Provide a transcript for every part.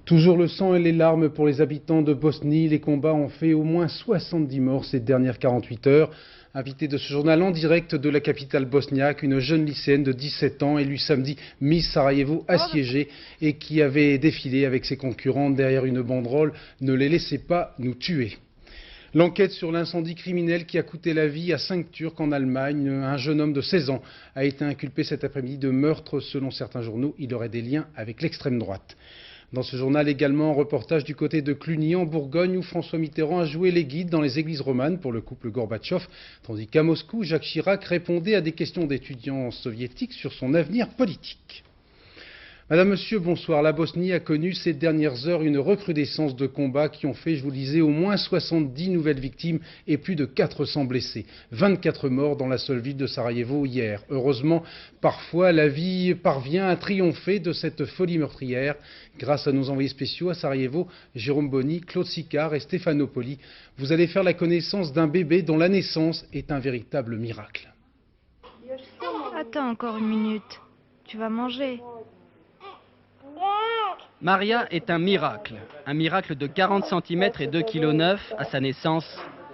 Toujours le sang et les larmes pour les habitants de Bosnie. Les combats ont fait au moins 70 morts ces dernières 48 heures. Invitée de ce journal en direct de la capitale bosniaque, une jeune lycéenne de 17 ans élue samedi Miss Sarajevo assiégée et qui avait défilé avec ses concurrentes derrière une banderole « Ne les laissez pas nous tuer ». L'enquête sur l'incendie criminel qui a coûté la vie à 5 Turcs en Allemagne. Un jeune homme de 16 ans a été inculpé cet après-midi de meurtre. Selon certains journaux, il aurait des liens avec l'extrême droite. Dans ce journal également, un reportage du côté de Cluny en Bourgogne où François Mitterrand a joué les guides dans les églises romanes pour le couple Gorbatchev, tandis qu'à Moscou, Jacques Chirac répondait à des questions d'étudiants soviétiques sur son avenir politique. Madame, Monsieur, bonsoir. La Bosnie a connu ces dernières heures une recrudescence de combats qui ont fait, je vous le disais, au moins 70 nouvelles victimes et plus de 400 blessés. 24 morts dans la seule ville de Sarajevo hier. Heureusement, parfois, la vie parvient à triompher de cette folie meurtrière. Grâce à nos envoyés spéciaux à Sarajevo, Jérôme Boni, Claude Sicard et Stefano Poli, vous allez faire la connaissance d'un bébé dont la naissance est un véritable miracle. Attends encore une minute. Tu vas manger. Maria est un miracle de 40 cm et 2,9 kg à sa naissance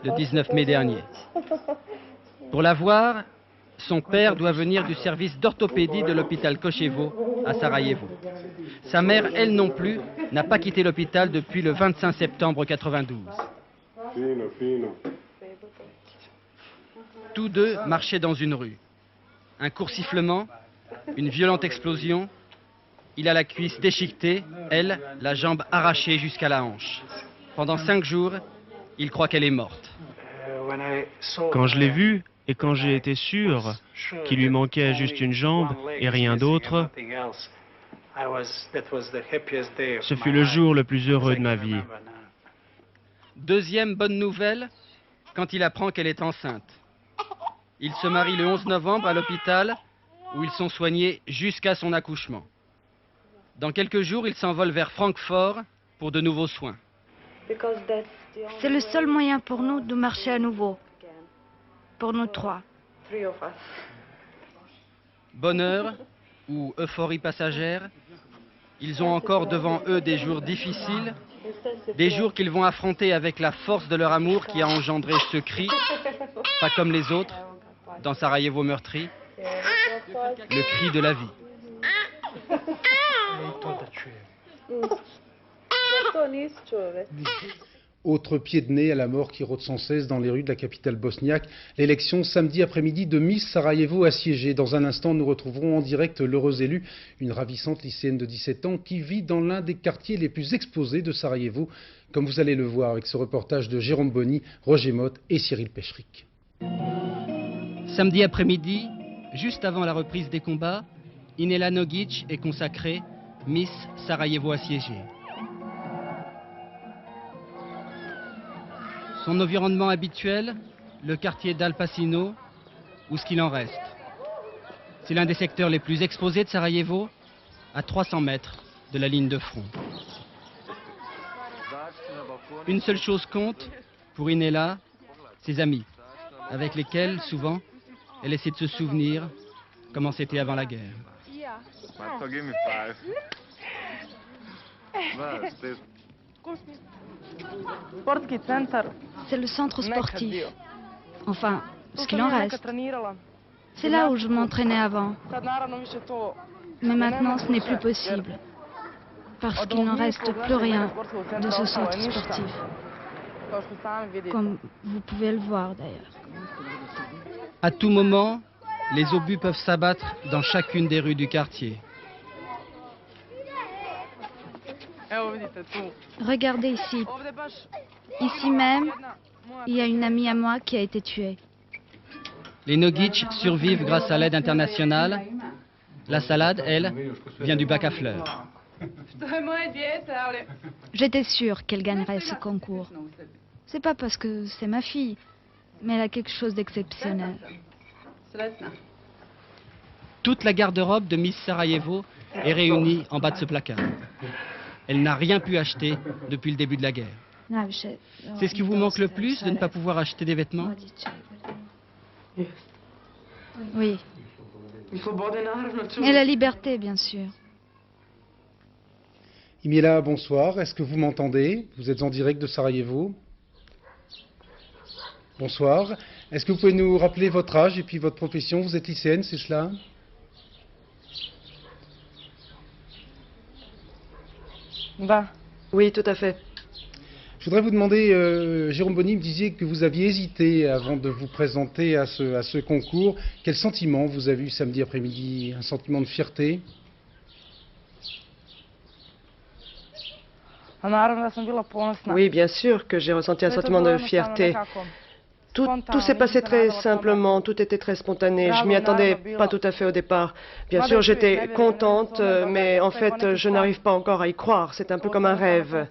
le 19 mai dernier. Pour la voir, son père doit venir du service d'orthopédie de l'hôpital Koševo à Sarajevo. Sa mère, elle non plus, n'a pas quitté l'hôpital depuis le 25 septembre 92. Tous deux marchaient dans une rue. Un court sifflement, une violente explosion. Il a la cuisse déchiquetée, elle, la jambe arrachée jusqu'à la hanche. Pendant 5 jours, il croit qu'elle est morte. Quand je l'ai vue et quand j'ai été sûr qu'il lui manquait juste une jambe et rien d'autre, ce fut le jour le plus heureux de ma vie. Deuxième bonne nouvelle, quand il apprend qu'elle est enceinte. Ils se marient le 11 novembre à l'hôpital où ils sont soignés jusqu'à son accouchement. Dans quelques jours, il s'envole vers Francfort pour de nouveaux soins. C'est le seul moyen pour nous de marcher à nouveau. Pour nous trois. Bonheur ou euphorie passagère, ils ont encore devant eux des jours difficiles, des jours qu'ils vont affronter avec la force de leur amour qui a engendré ce cri, pas comme les autres, dans Sarajevo meurtri, le cri de la vie. Autre pied de nez à la mort qui rôde sans cesse dans les rues de la capitale bosniaque. L'élection samedi après-midi de Miss Sarajevo assiégée. Dans un instant, nous retrouverons en direct l'heureuse élue, une ravissante lycéenne de 17 ans qui vit dans l'un des quartiers les plus exposés de Sarajevo, comme vous allez le voir avec ce reportage de Jérôme Boni, Roger Motte et Cyril Pecherick. Samedi après-midi, juste avant la reprise des combats, Inela Nogic est consacrée Miss Sarajevo assiégée. Son environnement habituel, le quartier d'Al Pacino, ou ce qu'il en reste. C'est l'un des secteurs les plus exposés de Sarajevo, à 300 mètres de la ligne de front. Une seule chose compte pour Inela, ses amis, avec lesquels, souvent, elle essaie de se souvenir comment c'était avant la guerre. C'est le centre sportif. Enfin, ce qu'il en reste. C'est là où je m'entraînais avant. Mais maintenant, ce n'est plus possible. Parce qu'il n'en reste plus rien de ce centre sportif. Comme vous pouvez le voir d'ailleurs. À tout moment, les obus peuvent s'abattre dans chacune des rues du quartier. Regardez ici. Ici même, il y a une amie à moi qui a été tuée. Les Nogic survivent grâce à l'aide internationale. La salade, elle, vient du bac à fleurs. J'étais sûre qu'elle gagnerait ce concours. C'est pas parce que c'est ma fille, mais elle a quelque chose d'exceptionnel. Toute la garde-robe de Miss Sarajevo est réunie en bas de ce placard. Elle n'a rien pu acheter depuis le début de la guerre. C'est ce qui vous manque le plus, de ne pas pouvoir acheter des vêtements? Oui. Et la liberté, bien sûr. Imiela, bonsoir. Est-ce que vous m'entendez? Vous êtes en direct de Sarajevo. Bonsoir. Est-ce que vous pouvez nous rappeler votre âge et puis votre profession? Vous êtes lycéenne, c'est cela? Oui, tout à fait. Je voudrais vous demander, Jérôme Bonny me disait que vous aviez hésité avant de vous présenter à ce concours. Quel sentiment vous avez eu samedi après-midi? Un sentiment de fierté? Oui, bien sûr que j'ai ressenti un sentiment de fierté. Tout s'est passé très simplement, tout était très spontané. Je m'y attendais pas tout à fait au départ. Bien sûr, j'étais contente, mais en fait, je n'arrive pas encore à y croire. C'est un peu comme un rêve.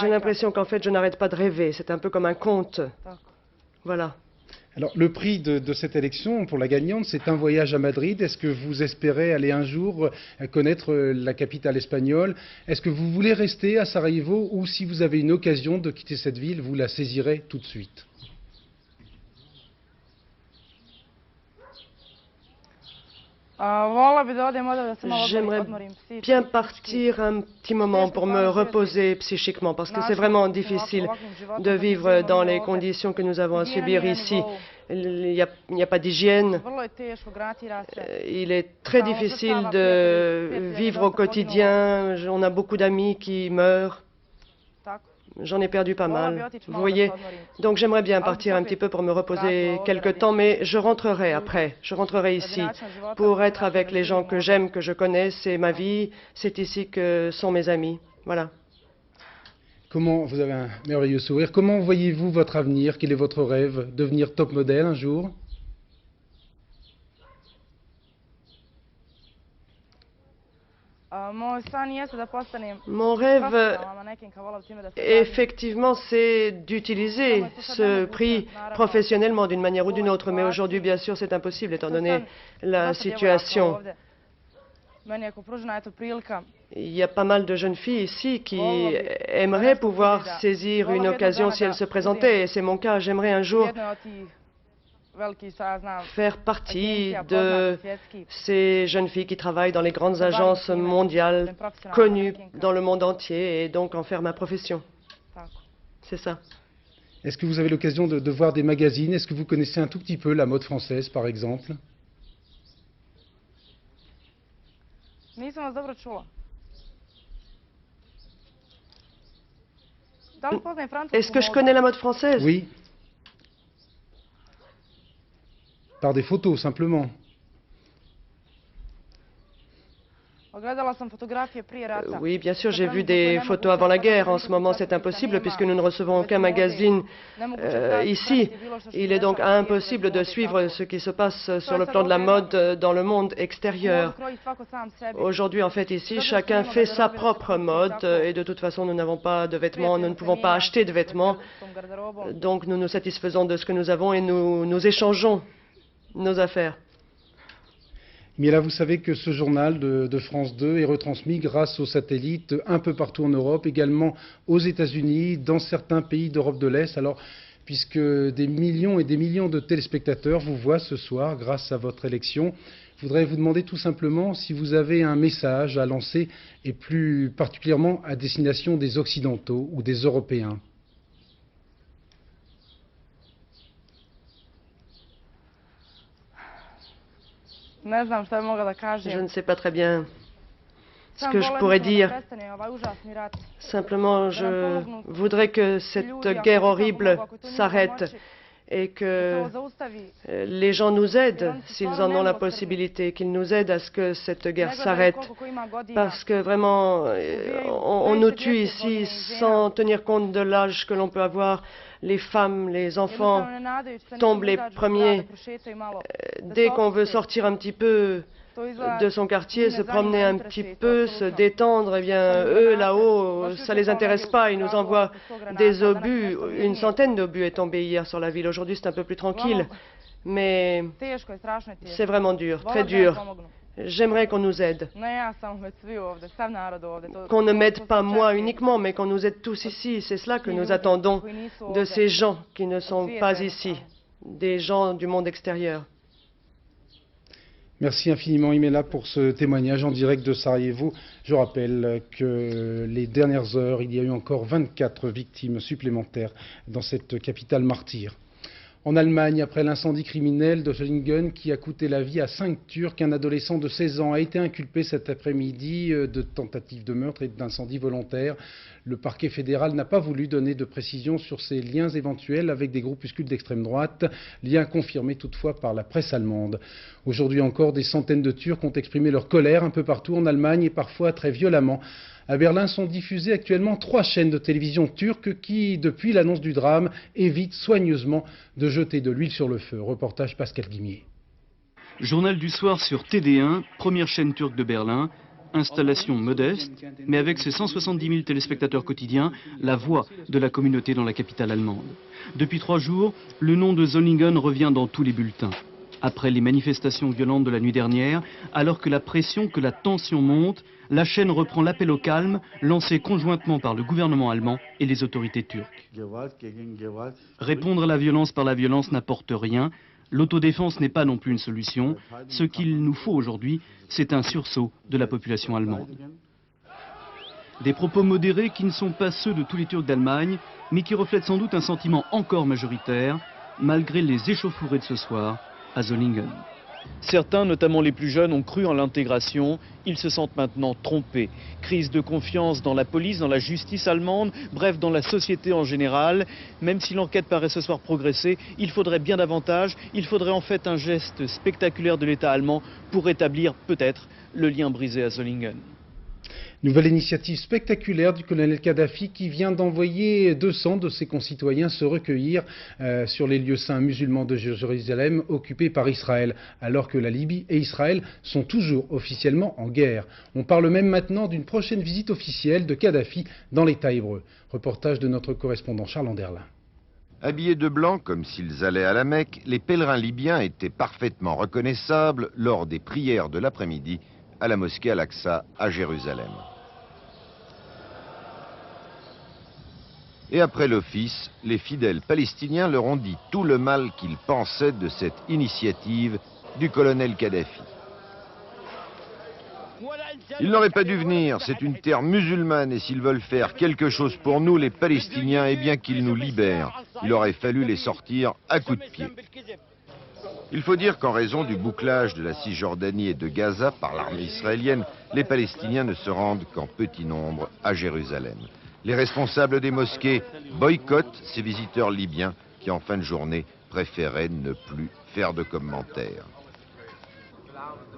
J'ai l'impression qu'en fait, je n'arrête pas de rêver. C'est un peu comme un conte. Voilà. Alors, le prix de cette élection pour la gagnante, c'est un voyage à Madrid. Est-ce que vous espérez aller un jour connaître la capitale espagnole? Est-ce que vous voulez rester à Sarajevo ou si vous avez une occasion de quitter cette ville, vous la saisirez tout de suite? J'aimerais bien partir un petit moment pour me reposer psychiquement parce que c'est vraiment difficile de vivre dans les conditions que nous avons à subir ici. Il n'y a pas d'hygiène. Il est très difficile de vivre au quotidien. On a beaucoup d'amis qui meurent. J'en ai perdu pas mal, vous voyez. Donc j'aimerais bien partir un petit peu pour me reposer quelque temps, mais je rentrerai après. Je rentrerai ici pour être avec les gens que j'aime, que je connais. C'est ma vie, c'est ici que sont mes amis. Voilà. Vous avez un merveilleux sourire. Comment voyez-vous votre avenir? Quel est votre rêve? Devenir top modèle un jour? Mon rêve, effectivement, c'est d'utiliser ce prix professionnellement d'une manière ou d'une autre. Mais aujourd'hui, bien sûr, c'est impossible étant donné la situation. Il y a pas mal de jeunes filles ici qui aimeraient pouvoir saisir une occasion si elle se présentait. Et c'est mon cas. J'aimerais un jour faire partie de ces jeunes filles qui travaillent dans les grandes agences mondiales connues dans le monde entier et donc en faire ma profession. C'est ça. Est-ce que vous avez l'occasion de voir des magazines? Est-ce que vous connaissez un tout petit peu la mode française, par exemple? Est-ce que je connais la mode française? Oui. Par des photos, simplement. Oui, bien sûr, j'ai vu des photos avant la guerre. En ce moment, c'est impossible puisque nous ne recevons aucun magazine ici. Il est donc impossible de suivre ce qui se passe sur le plan de la mode dans le monde extérieur. Aujourd'hui, en fait, ici, chacun fait sa propre mode et de toute façon, nous n'avons pas de vêtements, nous ne pouvons pas acheter de vêtements. Donc, nous nous satisfaisons de ce que nous avons et nous échangeons nos affaires. Mais là, vous savez que ce journal de France 2 est retransmis grâce aux satellites un peu partout en Europe, également aux États-Unis, dans certains pays d'Europe de l'Est. Alors, puisque des millions et des millions de téléspectateurs vous voient ce soir grâce à votre élection, je voudrais vous demander tout simplement si vous avez un message à lancer, et plus particulièrement à destination des Occidentaux ou des Européens. Je ne sais pas très bien ce que je pourrais dire. Simplement, je voudrais que cette guerre horrible s'arrête et que les gens nous aident, s'ils en ont la possibilité, qu'ils nous aident à ce que cette guerre s'arrête. Parce que vraiment, on nous tue ici sans tenir compte de l'âge que l'on peut avoir. Les femmes, les enfants tombent les premiers. Dès qu'on veut sortir un petit peu de son quartier, se promener un petit peu, se détendre, eh bien, eux, là-haut, ça ne les intéresse pas. Ils nous envoient des obus. Une centaine d'obus est tombée hier sur la ville. Aujourd'hui, c'est un peu plus tranquille. Mais c'est vraiment dur, très dur. J'aimerais qu'on nous aide. Qu'on ne m'aide pas moi uniquement, mais qu'on nous aide tous ici. C'est cela que nous attendons de ces gens qui ne sont pas ici, des gens du monde extérieur. Merci infiniment Imela pour ce témoignage en direct de Sarajevo. Je rappelle que les dernières heures, il y a eu encore 24 victimes supplémentaires dans cette capitale martyre. En Allemagne, après l'incendie criminel de Solingen qui a coûté la vie à 5 Turcs, un adolescent de 16 ans a été inculpé cet après-midi de tentative de meurtre et d'incendie volontaire. Le parquet fédéral n'a pas voulu donner de précisions sur ces liens éventuels avec des groupuscules d'extrême droite, liens confirmés toutefois par la presse allemande. Aujourd'hui encore, des centaines de Turcs ont exprimé leur colère un peu partout en Allemagne et parfois très violemment. À Berlin sont diffusées actuellement 3 chaînes de télévision turques qui, depuis l'annonce du drame, évitent soigneusement de jeter de l'huile sur le feu. Reportage Pascal Guimier. Journal du soir sur TD1, première chaîne turque de Berlin. Installation modeste, mais avec ses 170 000 téléspectateurs quotidiens, la voix de la communauté dans la capitale allemande. Depuis 3 jours, le nom de Solingen revient dans tous les bulletins. Après les manifestations violentes de la nuit dernière, alors que la pression, que la tension monte, la chaîne reprend l'appel au calme, lancé conjointement par le gouvernement allemand et les autorités turques. Répondre à la violence par la violence n'apporte rien. L'autodéfense n'est pas non plus une solution. Ce qu'il nous faut aujourd'hui, c'est un sursaut de la population allemande. Des propos modérés qui ne sont pas ceux de tous les Turcs d'Allemagne, mais qui reflètent sans doute un sentiment encore majoritaire, malgré les échauffourées de ce soir à Solingen. Certains, notamment les plus jeunes, ont cru en l'intégration. Ils se sentent maintenant trompés. Crise de confiance dans la police, dans la justice allemande, bref, dans la société en général. Même si l'enquête paraît ce soir progresser, il faudrait bien davantage. Il faudrait en fait un geste spectaculaire de l'État allemand pour rétablir peut-être le lien brisé à Solingen. Nouvelle initiative spectaculaire du colonel Kadhafi qui vient d'envoyer 200 de ses concitoyens se recueillir sur les lieux saints musulmans de Jérusalem occupés par Israël, alors que la Libye et Israël sont toujours officiellement en guerre. On parle même maintenant d'une prochaine visite officielle de Kadhafi dans l'État hébreu. Reportage de notre correspondant Charles Anderlin. Habillés de blanc comme s'ils allaient à la Mecque, les pèlerins libyens étaient parfaitement reconnaissables lors des prières de l'après-midi à la mosquée Al-Aqsa à Jérusalem. Et après l'office, les fidèles palestiniens leur ont dit tout le mal qu'ils pensaient de cette initiative du colonel Kadhafi. Ils n'auraient pas dû venir, c'est une terre musulmane et s'ils veulent faire quelque chose pour nous, les Palestiniens, eh bien qu'ils nous libèrent. Il aurait fallu les sortir à coups de pied. Il faut dire qu'en raison du bouclage de la Cisjordanie et de Gaza par l'armée israélienne, les Palestiniens ne se rendent qu'en petit nombre à Jérusalem. Les responsables des mosquées boycottent ces visiteurs libyens qui, en fin de journée, préféraient ne plus faire de commentaires.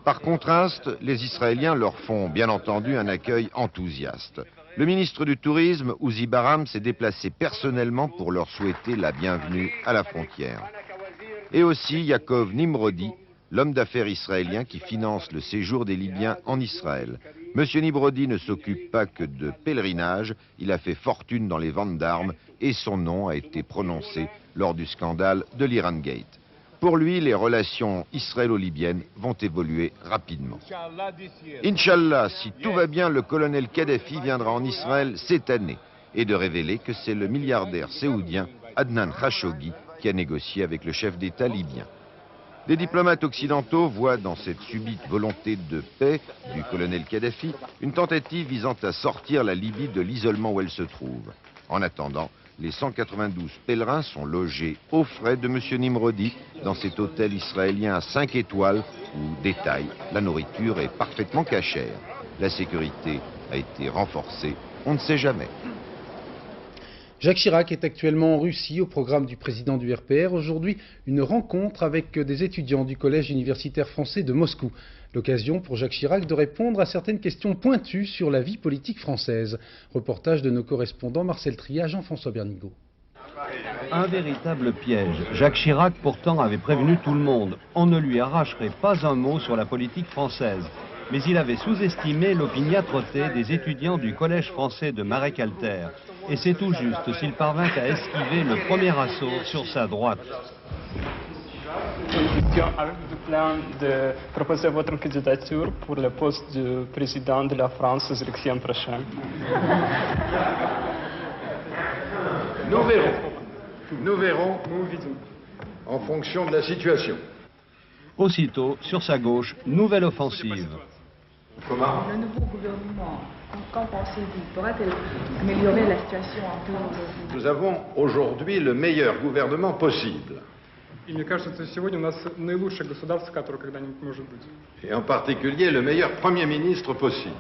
Par contraste, les Israéliens leur font bien entendu un accueil enthousiaste. Le ministre du Tourisme, Uzi Baram, s'est déplacé personnellement pour leur souhaiter la bienvenue à la frontière. Et aussi Yaakov Nimrodi, l'homme d'affaires israélien qui finance le séjour des Libyens en Israël. Monsieur Nimrodi ne s'occupe pas que de pèlerinage, il a fait fortune dans les ventes d'armes et son nom a été prononcé lors du scandale de l'Iran Gate. Pour lui, les relations israélo-libyennes vont évoluer rapidement. Inch'Allah, si tout va bien, le colonel Kadhafi viendra en Israël cette année et de révéler que c'est le milliardaire séoudien Adnan Khashoggi qui a négocié avec le chef d'État libyen. Les diplomates occidentaux voient dans cette subite volonté de paix du colonel Kadhafi une tentative visant à sortir la Libye de l'isolement où elle se trouve. En attendant, les 192 pèlerins sont logés aux frais de M. Nimrodi dans cet hôtel israélien à 5 étoiles où, détail, la nourriture est parfaitement cachère. La sécurité a été renforcée, on ne sait jamais. Jacques Chirac est actuellement en Russie au programme du président du RPR. Aujourd'hui, une rencontre avec des étudiants du collège universitaire français de Moscou. L'occasion pour Jacques Chirac de répondre à certaines questions pointues sur la vie politique française. Reportage de nos correspondants Marcel Tria, Jean-François Bernigaud. Un véritable piège. Jacques Chirac pourtant avait prévenu tout le monde. On ne lui arracherait pas un mot sur la politique française. Mais il avait sous-estimé l'opiniâtreté des étudiants du collège français de Marek-Alter. Et c'est tout juste s'il parvint à esquiver le premier assaut sur sa droite. Avec le plan de proposer votre candidature pour le poste de président de la France aux élections prochaines. Nous verrons en fonction de la situation. Aussitôt, sur sa gauche, nouvelle offensive. Comment? Le nouveau gouvernement, qu'en pensez-vous? Pourra-t-il améliorer la situation en peu? Nous avons aujourd'hui le meilleur gouvernement possible. Et en particulier le meilleur Premier ministre possible.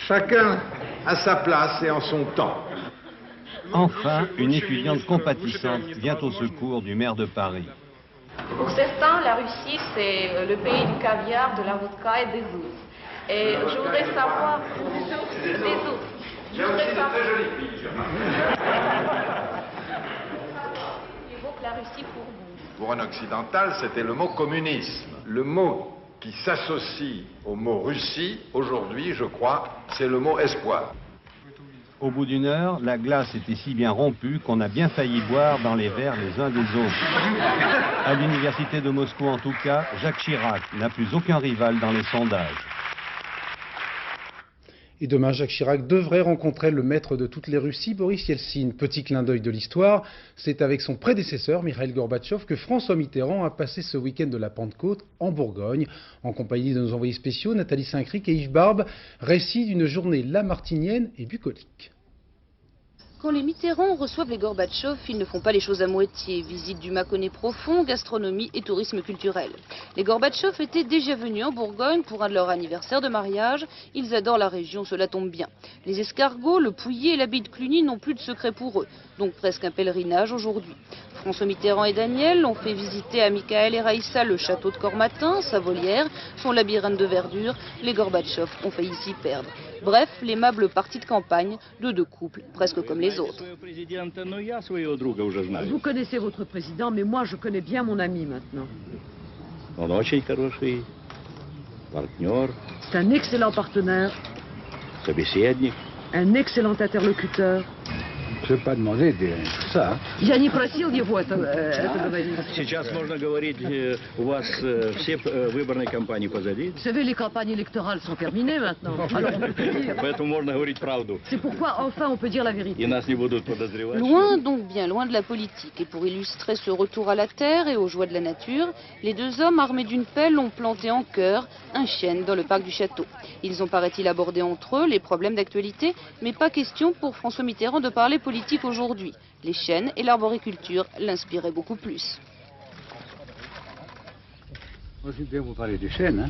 Chacun à sa place et en son temps. Enfin, une étudiante compatissante vient au secours du maire de Paris. Pour certains, la Russie, c'est le pays du caviar, de la vodka et des ours. Et je voudrais savoir... Des ours. Je voudrais savoir... évoque la Russie pour vous? Pour un occidental, c'était le mot communisme. Le mot qui s'associe au mot Russie, aujourd'hui, je crois, c'est le mot espoir. Au bout d'une heure, la glace était si bien rompue qu'on a bien failli boire dans les verres les uns des autres. À l'université de Moscou en tout cas, Jacques Chirac n'a plus aucun rival dans les sondages. Et demain, Jacques Chirac devrait rencontrer le maître de toutes les Russies, Boris Yeltsin. Petit clin d'œil de l'histoire, c'est avec son prédécesseur, Mikhaïl Gorbatchev, que François Mitterrand a passé ce week-end de la Pentecôte en Bourgogne, en compagnie de nos envoyés spéciaux, Nathalie Saint-Cric et Yves Barbe, récit d'une journée lamartinienne et bucolique. Quand les Mitterrand reçoivent les Gorbatchev, ils ne font pas les choses à moitié. Visite du Mâconnais profond, gastronomie et tourisme culturel. Les Gorbatchev étaient déjà venus en Bourgogne pour un de leurs anniversaires de mariage. Ils adorent la région, cela tombe bien. Les escargots, le pouilly et l'habit de Cluny n'ont plus de secret pour eux. Donc presque un pèlerinage aujourd'hui. François Mitterrand et Daniel ont fait visiter à Michael et Raïssa le château de Cormatin, sa volière, son labyrinthe de verdure. Les Gorbatchev ont failli s'y perdre. Bref, l'aimable partie de campagne de deux couples, presque comme les autres. Vous connaissez votre président, mais moi je connais bien mon ami maintenant. C'est un excellent partenaire, un excellent interlocuteur. Je ne vais pas demander tout ça. Я не просил его это говорить. Сейчас можно говорить, у вас все выборные кампании позади. Vous savez, les campagnes électorales sont terminées maintenant. Alors on peut dire. Поэтому можно говорить правду. C'est pourquoi enfin on peut dire la vérité. И нас не будут подозревать. Loin, donc bien loin de la politique. Et pour illustrer ce retour à la terre et aux joies de la nature, les deux hommes armés d'une pelle ont planté en chœur un chêne dans le parc du château. Ils ont, paraît-il, abordé entre eux les problèmes d'actualité, mais pas question pour François Mitterrand de parler politique aujourd'hui. Les chênes et l'arboriculture l'inspiraient beaucoup plus. Moi, j'aime bien vous parler du chêne. Hein.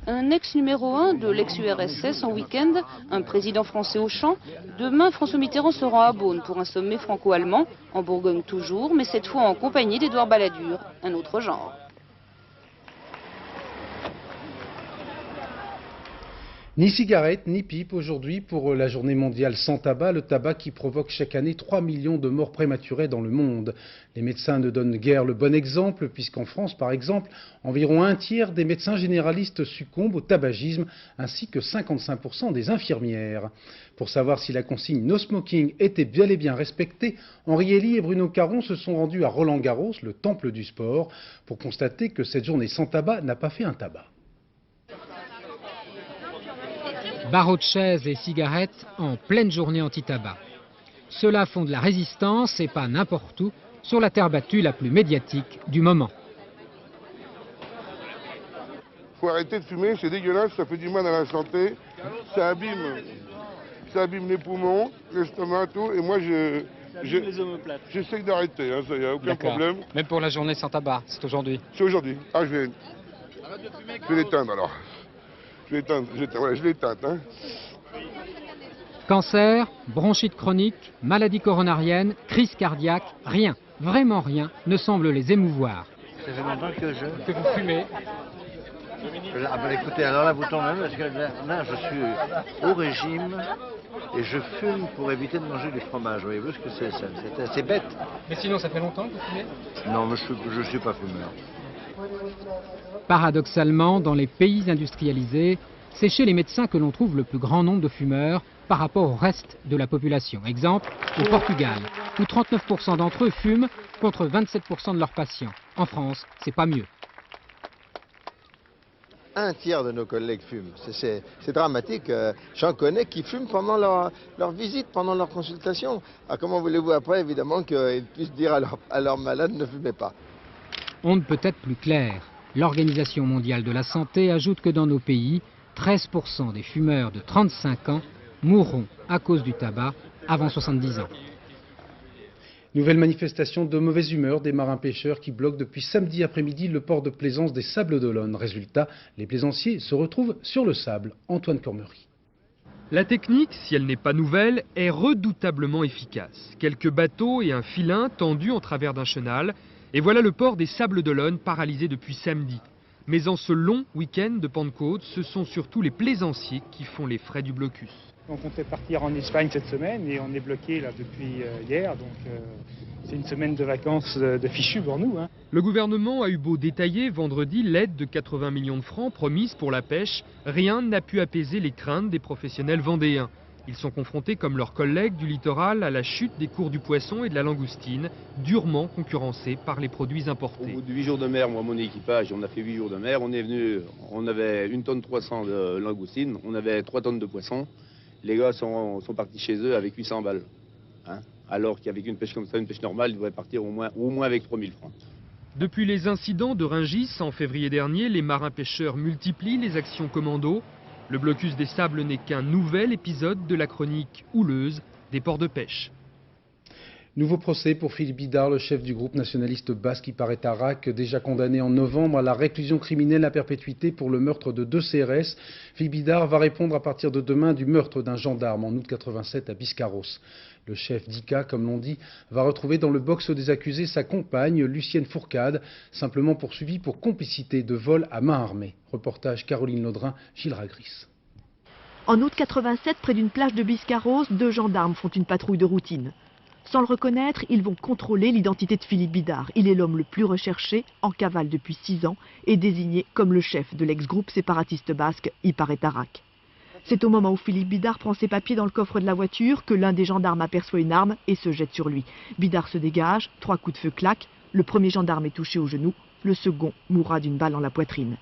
Un ex numéro 1 de l'ex-URSS en week-end, un président français au champ. Demain, François Mitterrand se rend à Beaune pour un sommet franco-allemand, en Bourgogne toujours, mais cette fois en compagnie d'Édouard Balladur, un autre genre. Ni cigarette, ni pipe aujourd'hui pour la journée mondiale sans tabac, le tabac qui provoque chaque année 3 millions de morts prématurées dans le monde. Les médecins ne donnent guère le bon exemple, puisqu'en France, par exemple, environ un tiers des médecins généralistes succombent au tabagisme, ainsi que 55% des infirmières. Pour savoir si la consigne no smoking était bel et bien respectée, Henri Elie et Bruno Caron se sont rendus à Roland-Garros, le temple du sport, pour constater que cette journée sans tabac n'a pas fait un tabac. Barreaux de chaises et cigarettes en pleine journée anti-tabac. Ceux-là font de la résistance et pas n'importe où, sur la terre battue la plus médiatique du moment. Il faut arrêter de fumer, c'est dégueulasse, ça fait du mal à la santé, ça abîme les poumons, l'estomac, tout, et moi j'essaie d'arrêter, hein, ça y a aucun problème. Même pour la journée sans tabac, c'est aujourd'hui? C'est aujourd'hui. Ah, je vais l'éteindre alors. Je l'éteins. Hein. Cancer, bronchite chronique, maladie coronarienne, crise cardiaque, rien, vraiment rien, ne semble les émouvoir. Ça fait longtemps que vous fumez. Ah ben écoutez, alors là vous tombez, parce que là je suis au régime et je fume pour éviter de manger du fromage. Voyez-vous ce que c'est? C'est assez bête. Mais sinon, ça fait longtemps que vous fumez? Non, mais je ne suis pas fumeur. Paradoxalement, dans les pays industrialisés, c'est chez les médecins que l'on trouve le plus grand nombre de fumeurs par rapport au reste de la population. Exemple, au Portugal, où 39% d'entre eux fument contre 27% de leurs patients. En France, c'est pas mieux. un tiers de nos collègues fument. C'est dramatique. J'en connais qui fument pendant leur visite, pendant leur consultation. Alors comment voulez-vous après, évidemment, qu'ils puissent dire à leurs malades ne fumez pas? On ne peut être plus clair. L'Organisation mondiale de la santé ajoute que dans nos pays, 13% des fumeurs de 35 ans mourront à cause du tabac avant 70 ans. Nouvelle manifestation de mauvaise humeur des marins-pêcheurs qui bloquent depuis samedi après-midi le port de plaisance des Sables-d'Olonne. Résultat, les plaisanciers se retrouvent sur le sable. Antoine Cormery. La technique, si elle n'est pas nouvelle, est redoutablement efficace. Quelques bateaux et un filin tendus en travers d'un chenal, et voilà le port des Sables-d'Olonne paralysé depuis samedi. Mais en ce long week-end de Pentecôte, ce sont surtout les plaisanciers qui font les frais du blocus. On comptait partir en Espagne cette semaine et on est bloqué là depuis hier, donc c'est une semaine de vacances de fichu pour nous. Le gouvernement a eu beau détailler vendredi l'aide de 80 millions de francs promise pour la pêche, rien n'a pu apaiser les craintes des professionnels vendéens. Ils sont confrontés comme leurs collègues du littoral à la chute des cours du poisson et de la langoustine, durement concurrencés par les produits importés. Au bout de 8 jours de mer, moi mon équipage, on a fait 8 jours de mer, on est venu, on avait 1 tonne 300 de langoustine, on avait 3 tonnes de poisson. Les gars sont partis chez eux avec 800 balles. Alors qu'avec une pêche comme ça, une pêche normale, ils devraient partir au moins avec 3000 francs. Depuis les incidents de Rungis en février dernier, les marins-pêcheurs multiplient les actions commando. Le blocus des sables n'est qu'un nouvel épisode de la chronique houleuse des ports de pêche. Nouveau procès pour Philippe Bidard, le chef du groupe nationaliste basque Ipar Etarrak, déjà condamné en novembre à la réclusion criminelle à perpétuité pour le meurtre de 2 CRS. Philippe Bidard va répondre à partir de demain du meurtre d'un gendarme en août 87 à Biscarrosse. Le chef d'ICA, comme l'on dit, va retrouver dans le box des accusés sa compagne, Lucienne Fourcade, simplement poursuivie pour complicité de vol à main armée. Reportage Caroline Laudrin, Gilles Ragris. En août 87, près d'une plage de Biscarrosse, 2 gendarmes font une patrouille de routine. Sans le reconnaître, ils vont contrôler l'identité de Philippe Bidard. Il est l'homme le plus recherché, en cavale depuis 6 ans, et désigné comme le chef de l'ex-groupe séparatiste basque Ipar Etarrak. C'est au moment où Philippe Bidard prend ses papiers dans le coffre de la voiture que l'un des gendarmes aperçoit une arme et se jette sur lui. Bidard se dégage, 3 coups de feu claquent, le premier gendarme est touché au genou, le second mourra d'une balle dans la poitrine.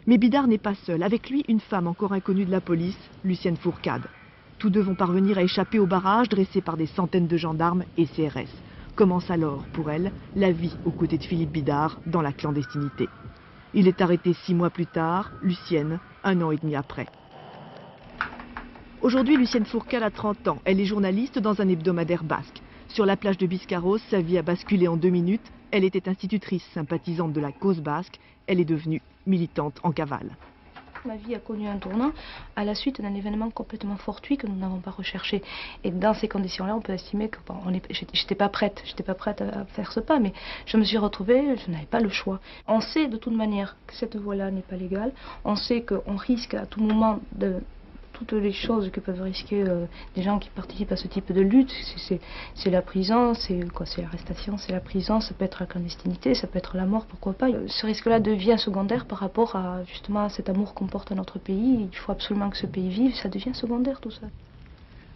Mais Bidard n'est pas seul, avec lui une femme encore inconnue de la police, Lucienne Fourcade. Tous deux vont parvenir à échapper au barrage dressé par des centaines de gendarmes et CRS. Commence alors, pour elle, la vie aux côtés de Philippe Bidard dans la clandestinité. Il est arrêté 6 mois plus tard, Lucienne, 1 an et demi après. Aujourd'hui, Lucienne Fourcade a 30 ans. Elle est journaliste dans un hebdomadaire basque. Sur la plage de Biscarrosse, sa vie a basculé en 2 minutes. Elle était institutrice sympathisante de la cause basque. Elle est devenue militante en cavale. Ma vie a connu un tournant à la suite d'un événement complètement fortuit que nous n'avons pas recherché. Et dans ces conditions-là, on peut estimer que j'étais pas prête à faire ce pas, mais je me suis retrouvée, je n'avais pas le choix. On sait de toute manière que cette voie-là n'est pas légale. On sait qu'on risque à tout moment de toutes les choses que peuvent risquer des gens qui participent à ce type de lutte. C'est la prison, c'est l'arrestation, c'est la prison, ça peut être la clandestinité, ça peut être la mort, pourquoi pas. Ce risque-là devient secondaire par rapport à justement cet amour qu'on porte à notre pays. Il faut absolument que ce pays vive, ça devient secondaire tout ça.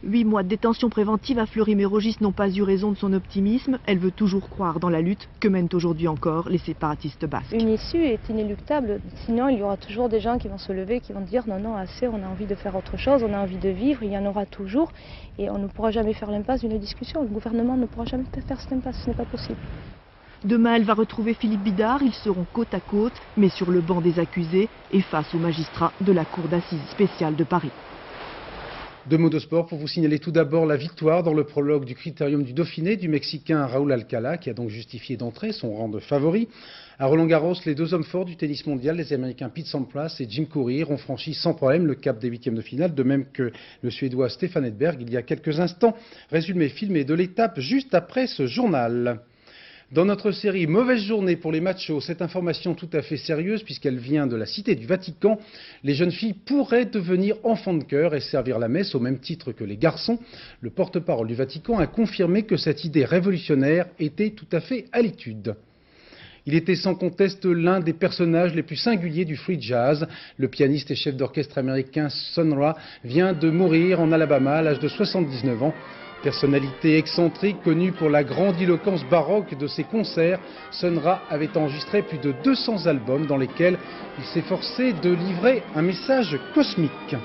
8 mois de détention préventive à Fleury-Mérogis n'ont pas eu raison de son optimisme. Elle veut toujours croire dans la lutte que mènent aujourd'hui encore les séparatistes basques. Une issue est inéluctable, sinon il y aura toujours des gens qui vont se lever, qui vont dire non, non, assez, on a envie de faire autre chose, on a envie de vivre, il y en aura toujours. Et on ne pourra jamais faire l'impasse d'une discussion, le gouvernement ne pourra jamais faire cette impasse, ce n'est pas possible. Demain, elle va retrouver Philippe Bidard, ils seront côte à côte, mais sur le banc des accusés et face aux magistrats de la Cour d'assises spéciale de Paris. 2 mots de sport pour vous signaler tout d'abord la victoire dans le prologue du Critérium du Dauphiné du Mexicain Raúl Alcalá, qui a donc justifié d'entrée son rang de favori. À Roland-Garros, les 2 hommes forts du tennis mondial, les Américains Pete Sampras et Jim Courier, ont franchi sans problème le cap des 8e de finale, de même que le Suédois Stefan Edberg il y a quelques instants. Résumé filmé de l'étape juste après ce journal. Dans notre série Mauvaise journée pour les machos, cette information tout à fait sérieuse puisqu'elle vient de la Cité du Vatican. Les jeunes filles pourraient devenir enfants de cœur et servir la messe au même titre que les garçons. Le porte-parole du Vatican a confirmé que cette idée révolutionnaire était tout à fait à l'étude. Il était sans conteste l'un des personnages les plus singuliers du free jazz. Le pianiste et chef d'orchestre américain Sun Ra vient de mourir en Alabama à l'âge de 79 ans. Personnalité excentrique, connue pour la grandiloquence baroque de ses concerts, Sun Ra avait enregistré plus de 200 albums dans lesquels il s'efforçait de livrer un message cosmique.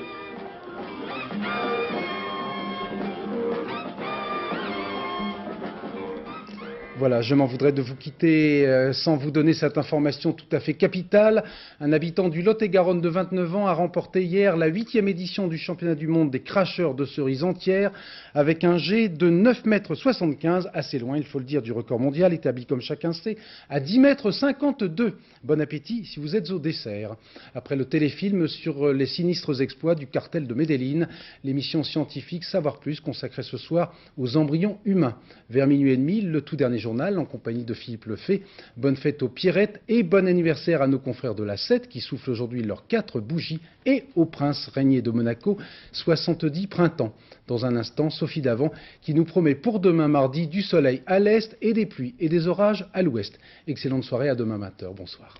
Voilà, je m'en voudrais de vous quitter sans vous donner cette information tout à fait capitale. Un habitant du Lot-et-Garonne de 29 ans a remporté hier la 8e édition du championnat du monde des cracheurs de cerises entières avec un jet de 9,75 m, assez loin, il faut le dire, du record mondial établi, comme chacun sait, à 10,52 m. Bon appétit si vous êtes au dessert. Après le téléfilm sur les sinistres exploits du cartel de Medellín, l'émission scientifique Savoir Plus consacrée ce soir aux embryons humains. Vers minuit et demi, le tout dernier journal en compagnie de Philippe Lefebvre. Bonne fête aux Pierrettes et bon anniversaire à nos confrères de la 7 qui soufflent aujourd'hui leurs 4 bougies et au prince régné de Monaco, 70 printemps. Dans un instant, Sophie Davant qui nous promet pour demain mardi du soleil à l'est et des pluies et des orages à l'ouest. Excellente soirée, à demain 20h. Bonsoir.